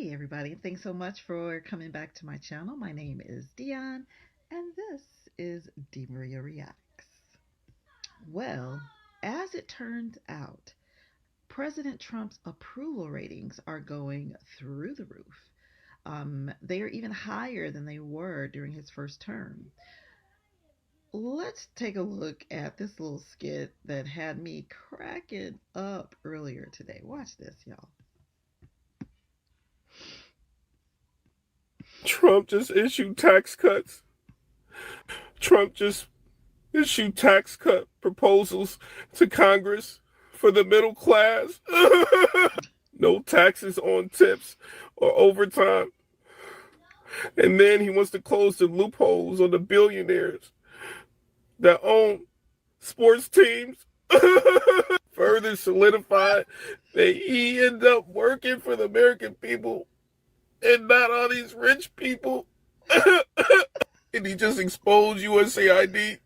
Hey everybody, thanks so much for coming back to my channel. My name is Dion and this is D Maria Reacts. Well, as it turns out, President Trump's approval ratings are going through the roof. They are even higher than they were during his first term. Let's take a look at this little skit that had me cracking up earlier today. Watch this, y'all. Trump just issued tax cuts. Trump just issued tax cut proposals to Congress for the middle class. No taxes on tips or overtime. And then he wants to close the loopholes on the billionaires that own sports teams. Further solidified that he ended up working for the American people and not all these rich people. And he just exposed USAID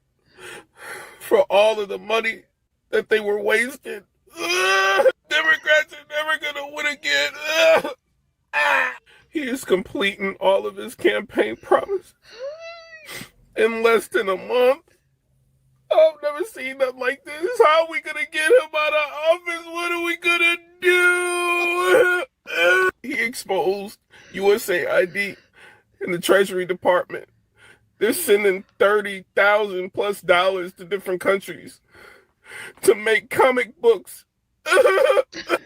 for all of the money that they were wasting. Democrats are never going to win again. He is completing all of his campaign promise in less than a month. I've never seen nothing like this. How are we going to get him out of office? What are we going to do? He exposed USAID in the Treasury Department. They're sending $30,000 plus to different countries to make comic books.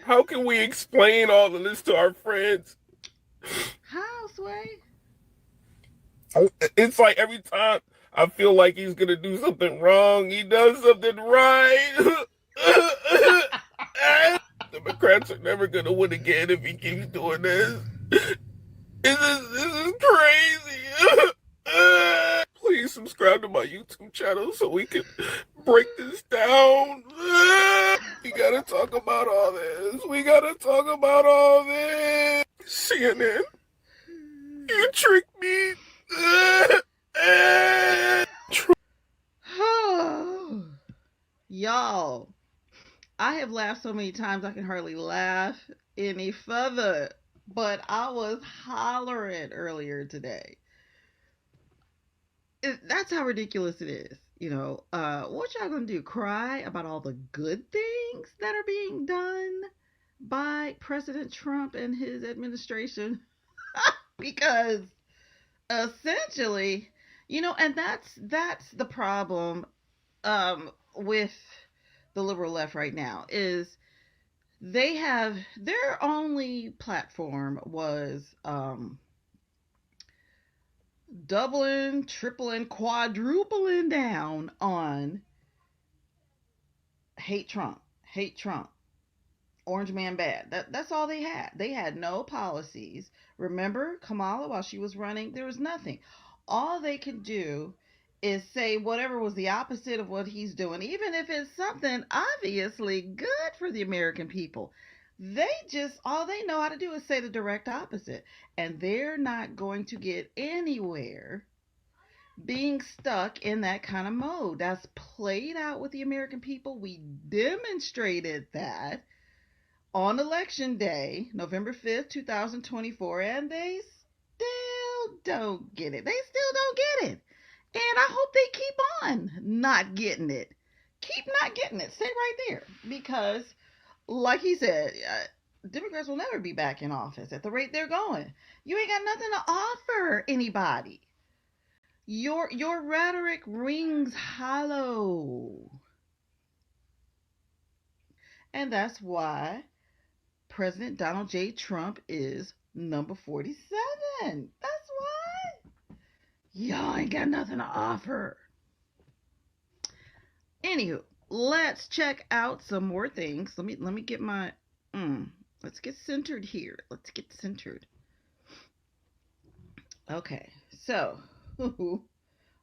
How can we explain all of this to our friends? How, Sway? It's like every time I feel like he's going to do something wrong, he does something right. Democrats are never going to win again if he keeps doing this. This is crazy. Please subscribe to my YouTube channel so we can break this down. We gotta talk about all this. We gotta talk about all this. CNN, you tricked me. Y'all, I have laughed so many times I can hardly laugh any further. But I was hollering earlier today. That's how ridiculous it is. What y'all gonna do? Cry about all the good things that are being done by President Trump and his administration? Because essentially, and that's the problem with the liberal left right now is they have their only platform was doubling, tripling, quadrupling down on hate Trump, orange man bad. That's all they had. They had no policies. Remember Kamala, while she was running, there was nothing. All they could do is say whatever was the opposite of what he's doing, even if it's something obviously good for the American people. They just, all they know how to do is say the direct opposite. And they're not going to get anywhere being stuck in that kind of mode. That's played out with the American people. We demonstrated that on election day, November 5th, 2024, and they still don't get it. They still don't get it. And I hope they keep on not getting it. Keep not getting it. Stay right there. Because, like he said, Democrats will never be back in office at the rate they're going. You ain't got nothing to offer anybody. Your rhetoric rings hollow. And that's why President Donald J. Trump is number 47. That's why. Y'all ain't got nothing to offer. Anywho, let's check out some more things. Let me get my let's get centered here. Let's get centered. Okay, so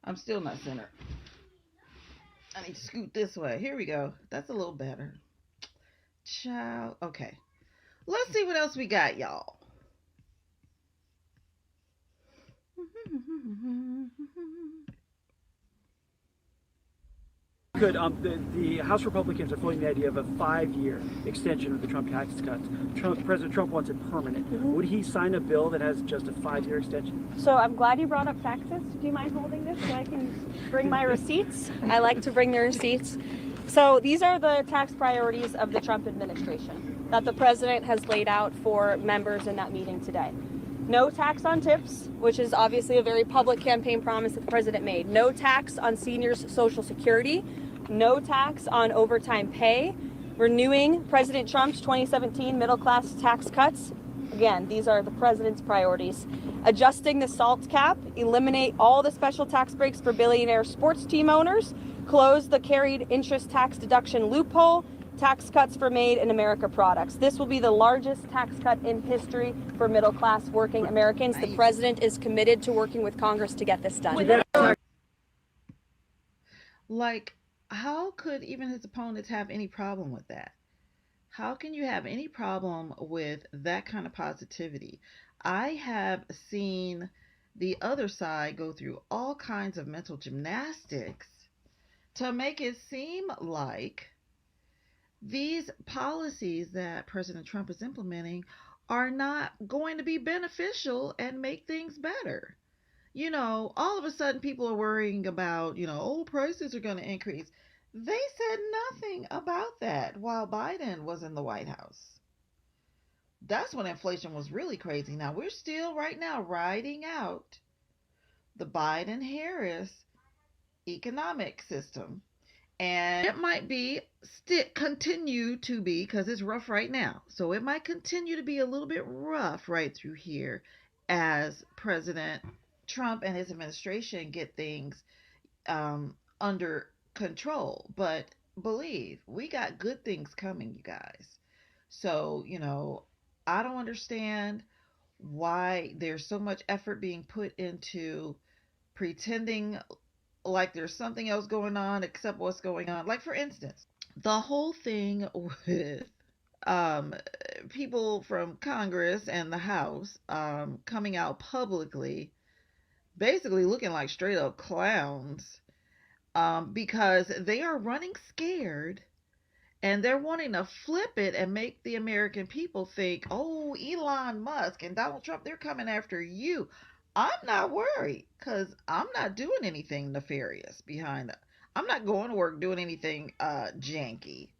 I'm still not centered. I need to scoot this way. Here we go. That's a little better. Child. Okay. Let's see what else we got, y'all. could, the House Republicans are floating the idea of a 5-year extension of the Trump tax cuts. President Trump wants it permanent. Would he sign a bill that has just a 5-year extension? So I'm glad you brought up taxes. Do you mind holding this so I can bring my receipts? I like to bring the receipts. So these are the tax priorities of the Trump administration that the president has laid out for members in that meeting today. No tax on tips, which is obviously a very public campaign promise that the president made. No tax on seniors' Social Security. No tax on overtime pay. Renewing President Trump's 2017 middle-class tax cuts. Again, these are the president's priorities. Adjusting the SALT cap. Eliminate all the special tax breaks for billionaire sports team owners. Close the carried interest tax deduction loophole. Tax cuts for Made in America products. This will be the largest tax cut in history for middle-class working Americans. The president is committed to working with Congress to get this done. Like, how could even his opponents have any problem with that? How can you have any problem with that kind of positivity? I have seen the other side go through all kinds of mental gymnastics to make it seem like these policies that President Trump is implementing are not going to be beneficial and make things better. You know, all of a sudden people are worrying about, prices are going to increase. They said nothing about that while Biden was in the White House. That's when inflation was really crazy. Now, we're still right now riding out the Biden-Harris economic system. And it might continue to be, because it's rough right now. So it might continue to be a little bit rough right through here as President Trump and his administration get things under control. But believe, we got good things coming, you guys. So, I don't understand why there's so much effort being put into pretending like there's something else going on except what's going on. Like, for instance, the whole thing with people from Congress and the House coming out publicly basically looking like straight up clowns because they are running scared and they're wanting to flip it and make the American people think, oh, Elon Musk and Donald Trump, they're coming after you. I'm not worried because I'm not doing anything nefarious behind it. I'm not going to work doing anything janky.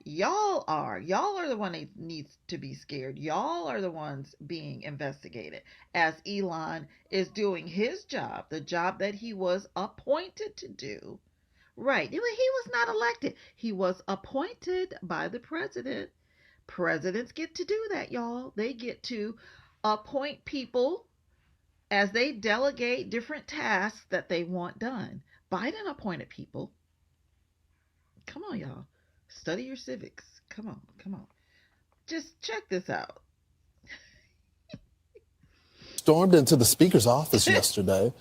Y'all are the one that needs to be scared. Y'all are the ones being investigated as Elon is doing his job, the job that he was appointed to do. Right. He was not elected. He was appointed by the president. Presidents get to do that, y'all. They get to appoint people as they delegate different tasks that they want done. Biden appointed people. Come on, y'all. Study your civics. Come on. Just check this out. Stormed into the speaker's office yesterday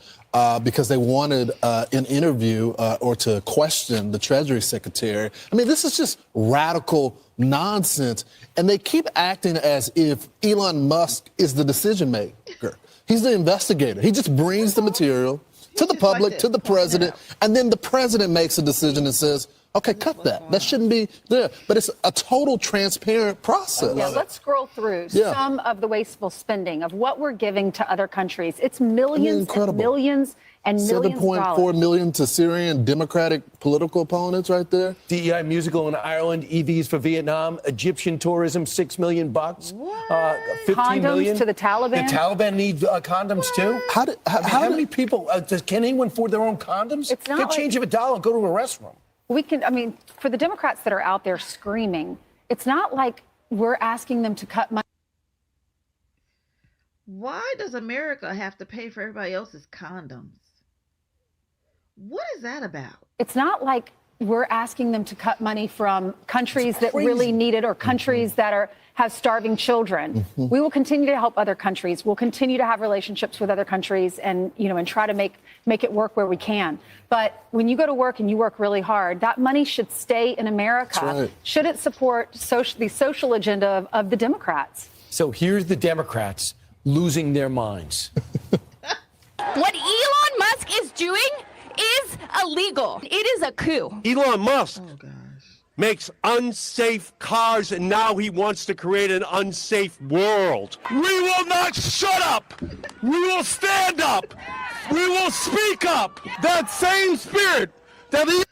because they wanted an interview or to question the Treasury Secretary. I mean, this is just radical nonsense. And they keep acting as if Elon Musk is the decision maker. He's the investigator. He just brings the material to the public, to the president, and then the president makes a decision and says, okay, cut that. That shouldn't be there. But it's a total transparent process. Yeah, let's scroll through some of the wasteful spending of what we're giving to other countries. It's millions and millions and millions of dollars. $7.4 million to Syrian Democratic political opponents right there. DEI musical in Ireland, EVs for Vietnam, Egyptian tourism, $6 million bucks. 15 condoms million to the Taliban. The Taliban need condoms too. How many people? Can anyone afford their own condoms? It's not Get change of a dollar and go to a restroom. For the Democrats that are out there screaming, it's not like we're asking them to cut money. Why does America have to pay for everybody else's condoms? What is that about? It's not like we're asking them to cut money from countries that really need it or countries that have starving children. We will continue to help other countries. We'll continue to have relationships with other countries and try to make it work where we can. But when you go to work and you work really hard, that money should stay in America. Right. Should it support the social agenda of the Democrats? So here's the Democrats losing their minds. What Elon Musk is doing is illegal. It is a coup. Elon Musk Oh gosh. makes unsafe cars, and now he wants to create an unsafe world. We will not shut up. We will stand up. We will speak up. That same spirit that he...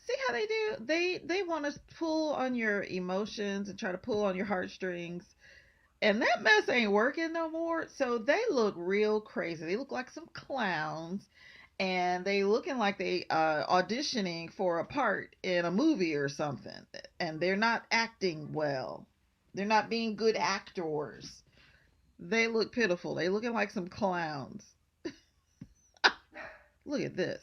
See how they do? They want to pull on your emotions and try to pull on your heartstrings. And that mess ain't working no more. So they look real crazy. They look like some clowns. And they looking like they auditioning for a part in a movie or something. And they're not acting well. They're not being good actors. They look pitiful. They looking like some clowns. Look at this.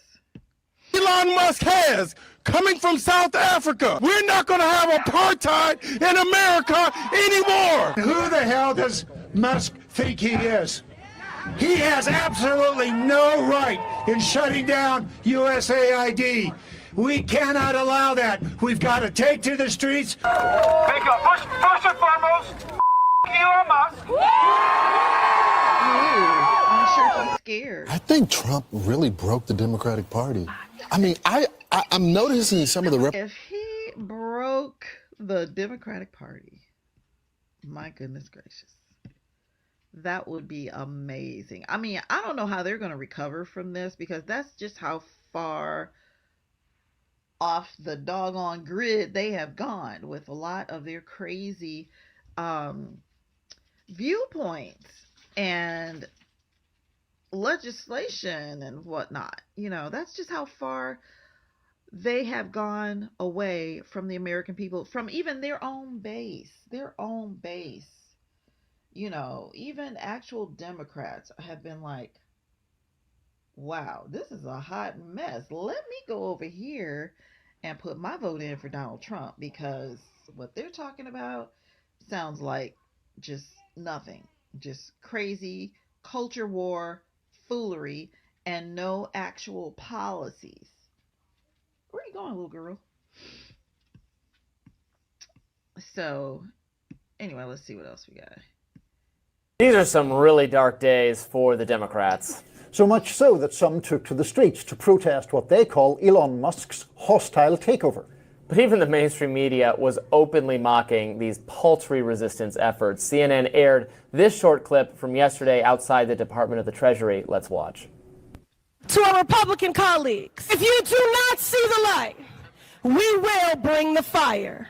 Elon Musk has coming from South Africa. We're not going to have apartheid in America anymore. Who the hell does Musk think he is? He has absolutely no right in shutting down USAID. We cannot allow that. We've got to take to the streets. First and foremost, Elon Musk. I'm sure he's scared. I think Trump really broke the Democratic Party. I mean, I'm noticing some of the... If he broke the Democratic Party, my goodness gracious, that would be amazing. I mean, I don't know how they're going to recover from this, because that's just how far off the doggone grid they have gone with a lot of their crazy viewpoints and legislation and whatnot. You know, that's just how far they have gone away from the American people, from even their own base. You know, even actual Democrats have been like, wow, this is a hot mess. Let me go over here and put my vote in for Donald Trump, because what they're talking about sounds like just nothing. Just crazy culture war, foolery, and no actual policies. Where are you going, little girl? So, anyway, let's see what else we got. These are some really dark days for the Democrats. So much so that some took to the streets to protest what they call Elon Musk's hostile takeover. But even the mainstream media was openly mocking these paltry resistance efforts. CNN aired this short clip from yesterday outside the Department of the Treasury. Let's watch. To our Republican colleagues, if you do not see the light, we will bring the fire.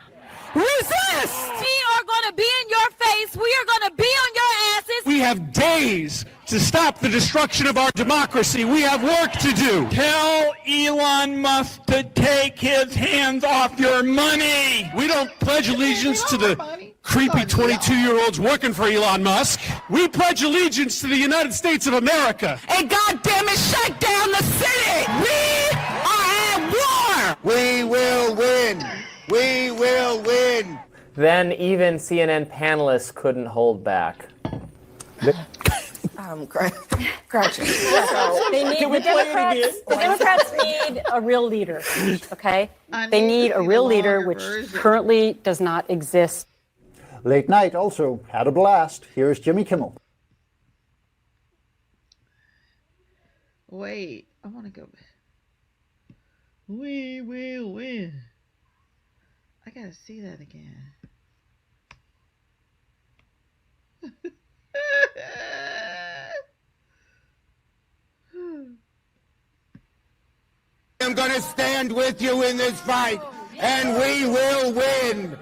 Resist! We are going to be in your face. We are going to be on your asses. We have days to stop the destruction of our democracy. We have work to do. Tell Elon Musk to take his hands off your money. We don't pledge allegiance to the creepy 22-year-olds working for Elon Musk. We pledge allegiance to the United States of America. And goddamn it, shut down the city! We are at war! We will win. We will win. Then even CNN panelists couldn't hold back. Grouchy. The Democrats need a real leader, okay? They need a real leader, which currently does not exist. Late night also had a blast. Here's Jimmy Kimmel. Wait, I want to go back. We will win. I gotta see that again. I'm going to stand with you in this fight, and we will win.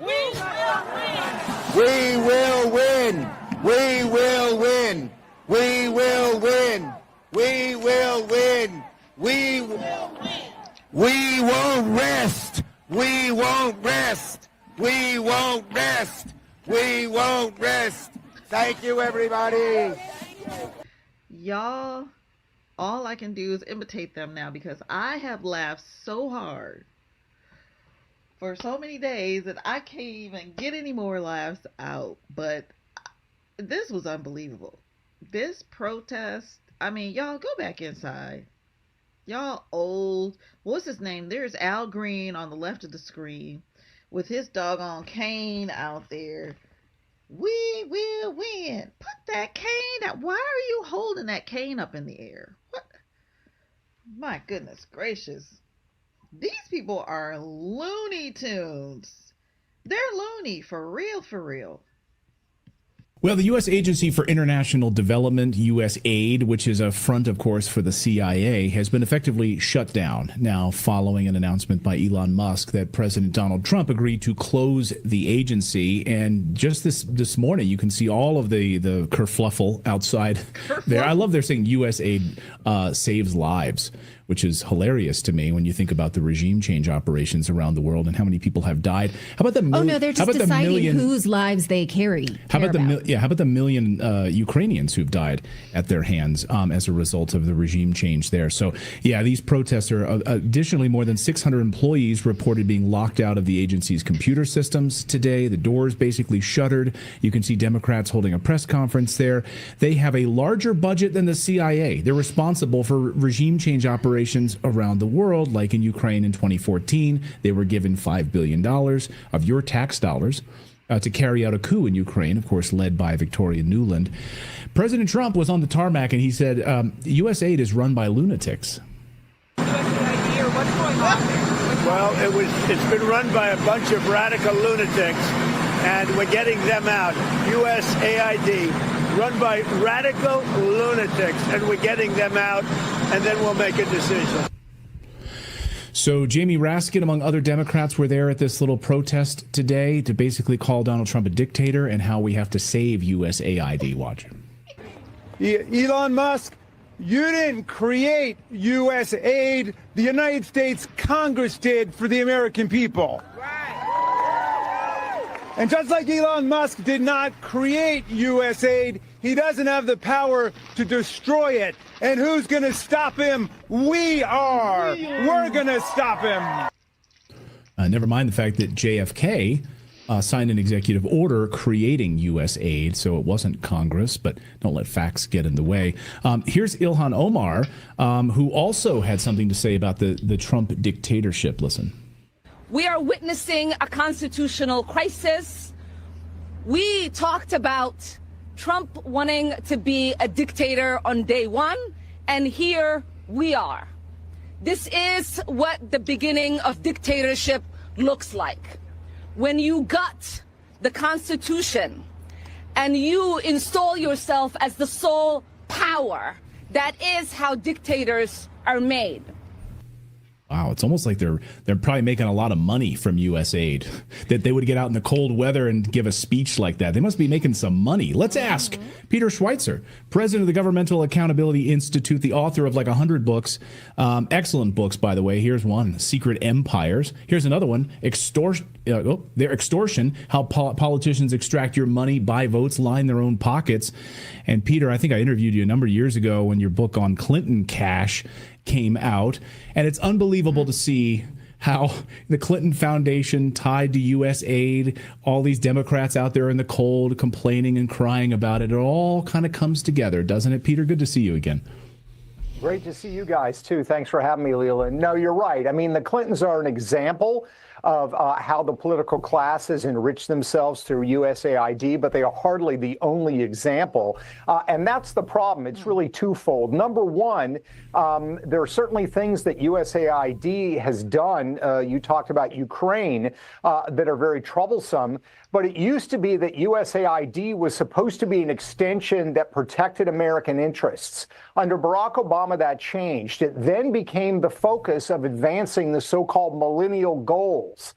We will win. We will win. We will win. We will win. We will win. We won't rest. We won't rest. We won't rest. We won't rest. Thank you, everybody. Y'all, all I can do is imitate them now, because I have laughed so hard for so many days that I can't even get any more laughs out. But this was unbelievable. This protest, I mean, y'all go back inside. Y'all old. What's his name? There's Al Green on the left of the screen with his doggone cane out there. We will win. Put that cane out. Why are you holding that cane up in the air? What? My goodness gracious. These people are Looney Tunes. They're loony, for real, for real. Well, the U.S. Agency for International Development, USAID, which is a front, of course, for the CIA, has been effectively shut down now following an announcement by Elon Musk that President Donald Trump agreed to close the agency. And just this morning, you can see all of the kerfluffle outside there. I love they're saying USAID saves lives, which is hilarious to me when you think about the regime change operations around the world and how many people have died. How about the Oh no, they're just deciding whose lives they carry. How about the million Ukrainians who've died at their hands as a result of the regime change there? So yeah, these protests are additionally more than 600 employees reported being locked out of the agency's computer systems today. The doors basically shuttered. You can see Democrats holding a press conference there. They have a larger budget than the CIA. They're responsible for regime change operations around the world, like in Ukraine in 2014. They were given $5 billion of your tax dollars to carry out a coup in Ukraine, of course, led by Victoria Nuland. President Trump was on the tarmac and he said, USAID is run by lunatics. Well, it's been run by a bunch of radical lunatics, and we're getting them out. USAID, run by radical lunatics, and we're getting them out, and then we'll make a decision. So Jamie Raskin, among other Democrats, were there at this little protest today to basically call Donald Trump a dictator and how we have to save USAID. Watch. Elon Musk, you didn't create USAID. The United States Congress did for the American people. And just like Elon Musk did not create USAID, he doesn't have the power to destroy it. And who's going to stop him? We are. We're going to stop him. Never mind the fact that JFK signed an executive order creating USAID, so it wasn't Congress, but don't let facts get in the way. Here's Ilhan Omar, who also had something to say about the Trump dictatorship. Listen. We are witnessing a constitutional crisis. We talked about Trump wanting to be a dictator on day one, and here we are. This is what the beginning of dictatorship looks like. When you gut the Constitution and you install yourself as the sole power, that is how dictators are made. Wow, it's almost like they're probably making a lot of money from USAID, that they would get out in the cold weather and give a speech like that. They must be making some money. Let's ask Peter Schweitzer, president of the Governmental Accountability Institute, the author of like 100 books. Excellent books, by the way. Here's one, Secret Empires. Here's another one, Extortion, how politicians extract your money, buy votes, line their own pockets. And Peter, I think I interviewed you a number of years ago when your book on Clinton cash came out, and it's unbelievable to see how the Clinton Foundation tied to USAID, all these Democrats out there in the cold complaining and crying about it. It all kind of comes together, doesn't it, Peter? Good to see you again. Great to see you guys, too. Thanks for having me, Leland. No, you're right. I mean, the Clintons are an example of how the political class has enriched themselves through USAID, but they are hardly the only example. And that's the problem. It's really twofold. Number one, there are certainly things that USAID has done. You talked about Ukraine that are very troublesome. But it used to be that USAID was supposed to be an extension that protected American interests. Under Barack Obama, that changed. It then became the focus of advancing the so-called millennial goals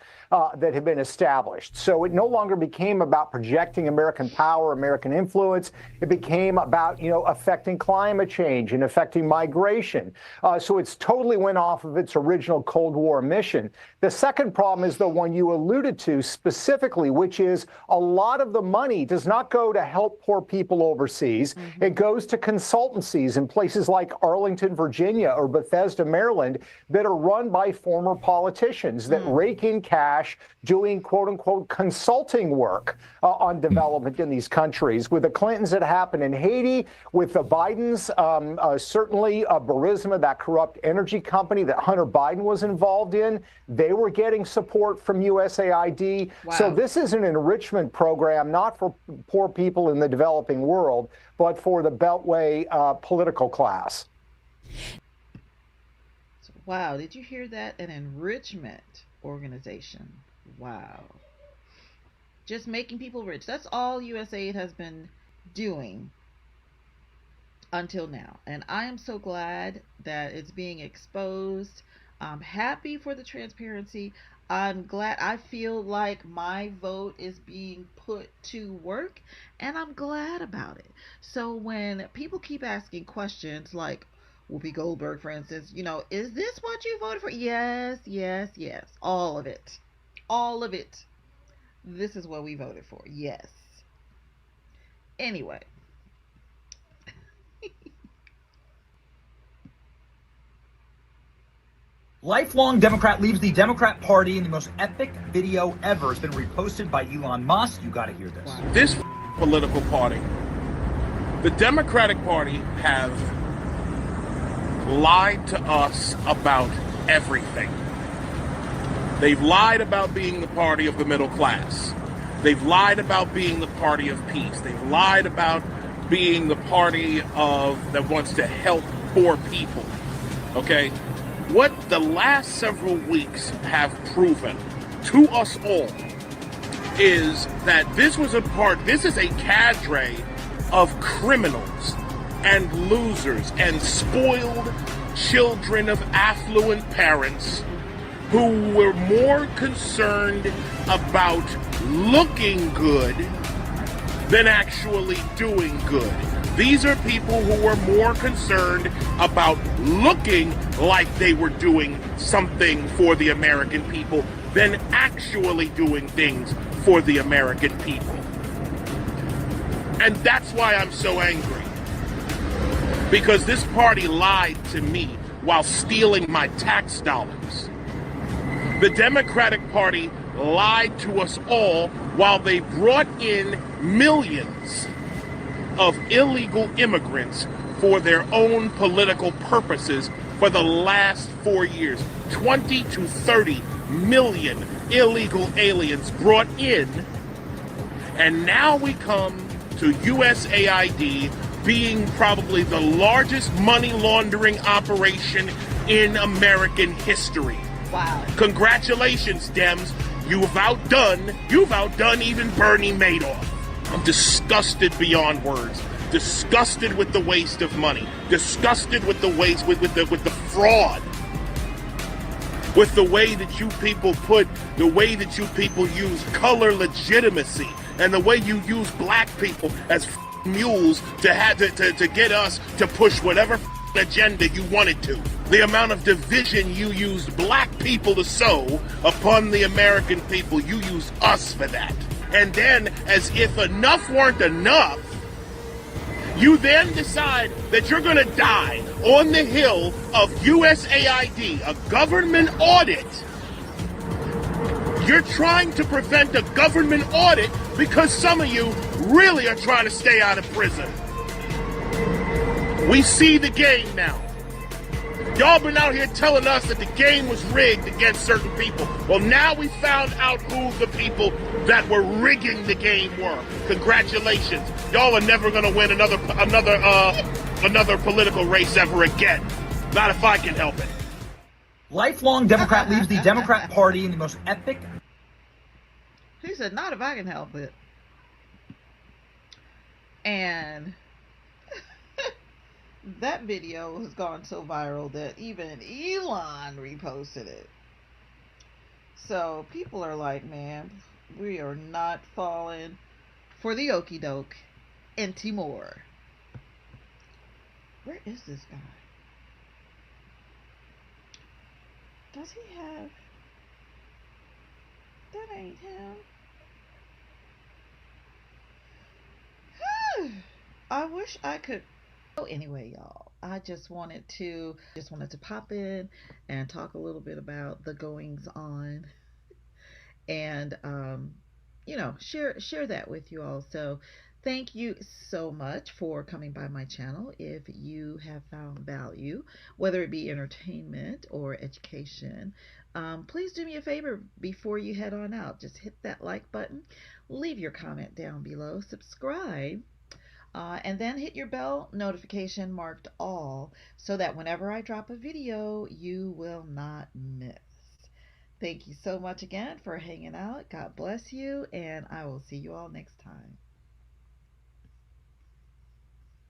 that had been established. So it no longer became about projecting American power, American influence. It became about, affecting climate change and affecting migration. So it's totally went off of its original Cold War mission. The second problem is the one you alluded to specifically, which is a lot of the money does not go to help poor people overseas. It goes to consultancies in places like Arlington, Virginia, or Bethesda, Maryland, that are run by former politicians that rake in cash doing, quote unquote, consulting work on development in these countries. With the Clintons, it happened in Haiti. With the Bidens, certainly Burisma, that corrupt energy company that Hunter Biden was involved in, they were getting support from USAID. Wow. So this is an enrichment program, not for poor people in the developing world, but for the Beltway political class. Wow, did you hear that? An enrichment organization. Wow. Just making people rich. That's all USAID has been doing until now. And I am so glad that it's being exposed. I'm happy for the transparency. I'm glad. I feel like my vote is being put to work, and I'm glad about it. So when people keep asking questions like Whoopi Goldberg, for instance, is this what you voted for? Yes, yes, yes. All of it. All of it. This is what we voted for. Yes. Anyway. Lifelong Democrat leaves the Democrat Party in the most epic video ever. It's been reposted by Elon Musk. You got to hear this. This political party, the Democratic Party, have lied to us about everything. They've lied about being the party of the middle class. They've lied about being the party of peace. They've lied about being the party that wants to help poor people. Okay? What the last several weeks have proven to us all is that this is a cadre of criminals and losers and spoiled children of affluent parents who were more concerned about looking good than actually doing good. These are people who were more concerned about looking like they were doing something for the American people than actually doing things for the American people. And that's why I'm so angry. Because this party lied to me while stealing my tax dollars. The Democratic Party lied to us all while they brought in millions of illegal immigrants for their own political purposes for the last 4 years. 20 to 30 million illegal aliens brought in, and now we come to USAID being probably the largest money laundering operation in American history. Wow. Congratulations, Dems. You've outdone even Bernie Madoff. I'm disgusted beyond words. Disgusted with the waste of money. Disgusted with the waste, with the fraud. With the way that you people use color legitimacy, and the way you use black people as mules to get us to push whatever agenda you wanted to. The amount of division you used black people to sow upon the American people, you used us for that. And then, as if enough weren't enough, you then decide that you're going to die on the hill of USAID, a government audit. You're trying to prevent a government audit because some of you really are trying to stay out of prison. We see the game now. Y'all been out here telling us that the game was rigged against certain people. Well, now we found out who the people that were rigging the game were. Congratulations. Y'all are never going to win another political race ever again. Not if I can help it. Lifelong Democrat leaves the Democrat Party in the most epic... He said, not if I can help it. And that video has gone so viral that even Elon reposted it. So people are like, man, we are not falling for the okie doke anymore. Where is this guy? Does he have... That ain't him. I wish I could... So anyway, y'all, I just wanted to pop in and talk a little bit about the goings on, and share that with you all. So thank you so much for coming by my channel. If you have found value, whether it be entertainment or education, please do me a favor before you head on out. Just hit that like button, leave your comment down below, subscribe. And then hit your bell notification marked all so that whenever I drop a video, you will not miss. Thank you so much again for hanging out. God bless you, and I will see you all next time.